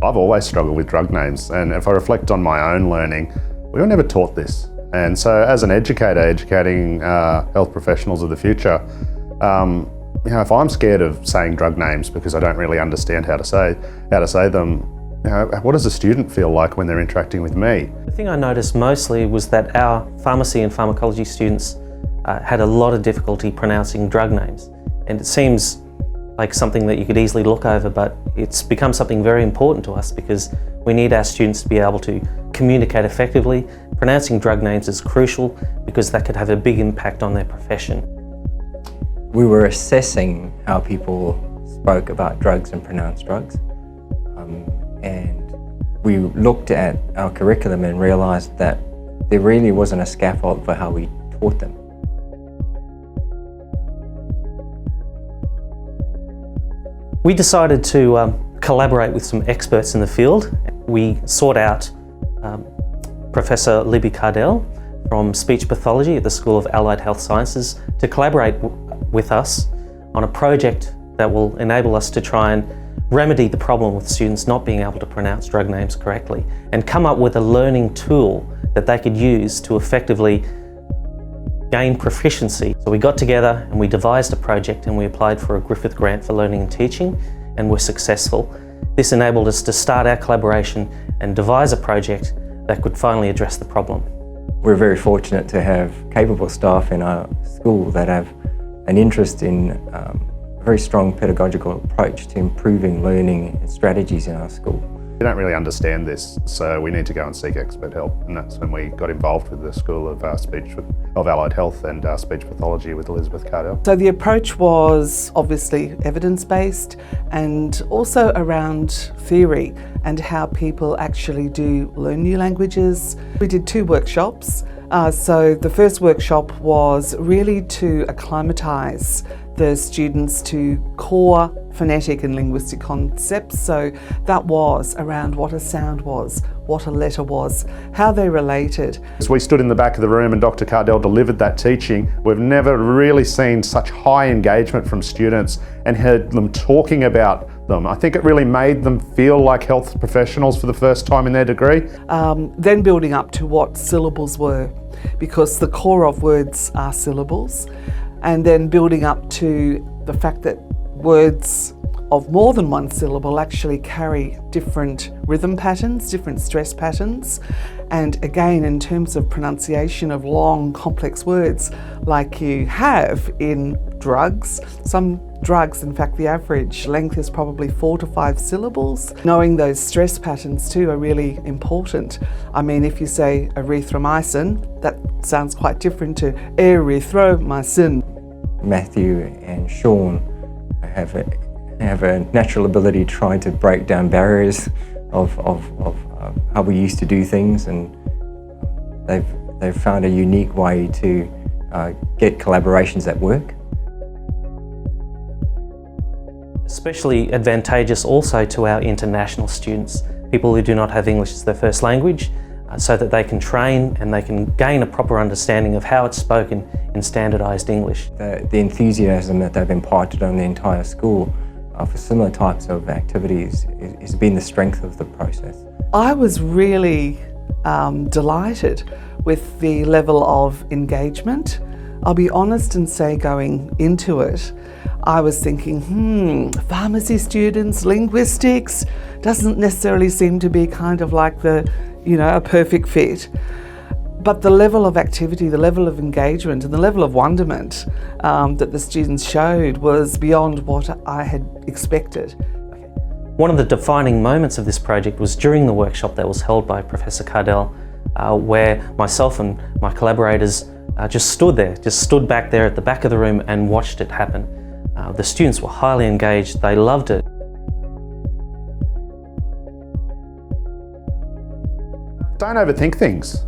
I've always struggled with drug names, and if I reflect on my own learning, we were never taught this. And so as an educator, educating health professionals of the future, if I'm scared of saying drug names because I don't really understand how to say them, what does a student feel like when they're interacting with me? The thing I noticed mostly was that our pharmacy and pharmacology students had a lot of difficulty pronouncing drug names. And it seems like something that you could easily look over, but it's become something very important to us because we need our students to be able to communicate effectively. Pronouncing drug names is crucial because that could have a big impact on their profession. We were assessing how people spoke about drugs and pronounced drugs. And we looked at our curriculum and realised that there really wasn't a scaffold for how we taught them. We decided to collaborate with some experts in the field. We sought out Professor Libby Cardell from Speech Pathology at the School of Allied Health Sciences to collaborate with us on a project that will enable us to try and remedy the problem with students not being able to pronounce drug names correctly and come up with a learning tool that they could use to effectively gain proficiency. So we got together and we devised a project and we applied for a Griffith grant for learning and teaching and were successful. This enabled us to start our collaboration and devise a project that could finally address the problem. We're very fortunate to have capable staff in our school that have an interest in a very strong pedagogical approach to improving learning strategies in our school. We don't really understand this, so we need to go and seek expert help, and that's when we got involved with the School of Allied Health and Speech Pathology with Elizabeth Cardell. So the approach was obviously evidence-based and also around theory and how people actually do learn new languages. We did 2 workshops. So the first workshop was really to acclimatise the students to core phonetic and linguistic concepts. So that was around what a sound was, what a letter was, how they related. As we stood in the back of the room and Dr. Cardell delivered that teaching, we've never really seen such high engagement from students and heard them talking about them. I think it really made them feel like health professionals for the first time in their degree. Then building up to what syllables were, because the core of words are syllables, and then building up to the fact that words of more than one syllable actually carry different rhythm patterns, different stress patterns. And again, in terms of pronunciation of long, complex words, like you have in drugs, some drugs, in fact, the average length is probably 4 to 5 syllables. Knowing those stress patterns too are really important. I mean, if you say erythromycin, that sounds quite different to erythromycin. Matthew and Sean have a natural ability trying to break down barriers of how we used to do things, and they've found a unique way to get collaborations that work. Especially advantageous also to our international students, people who do not have English as their first language, so that they can train and they can gain a proper understanding of how it's spoken in standardised English. The enthusiasm that they've imparted on the entire school for similar types of activities has been the strength of the process. I was really delighted with the level of engagement. I'll be honest and say, going into it, I was thinking, pharmacy students, linguistics, doesn't necessarily seem to be kind of like a perfect fit. But the level of activity, the level of engagement and the level of wonderment that the students showed was beyond what I had expected. One of the defining moments of this project was during the workshop that was held by Professor Cardell, where myself and my collaborators just stood back there at the back of the room and watched it happen. The students were highly engaged, they loved it. Don't overthink things.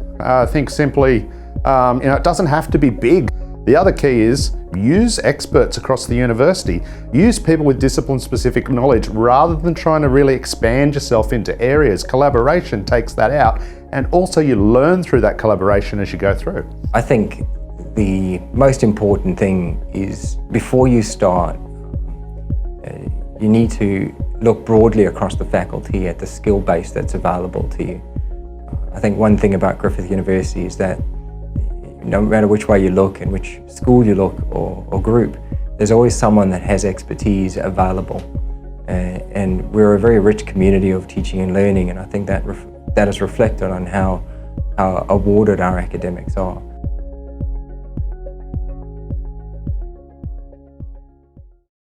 Think simply, it doesn't have to be big. The other key is use experts across the university. Use people with discipline-specific knowledge rather than trying to really expand yourself into areas. Collaboration takes that out, and also you learn through that collaboration as you go through. I think the most important thing is before you start, you need to look broadly across the faculty at the skill base that's available to you. I think one thing about Griffith University is that no matter which way you look and which school you look or group, there's always someone that has expertise available. And we're a very rich community of teaching and learning, and I think that is reflected on how awarded our academics are.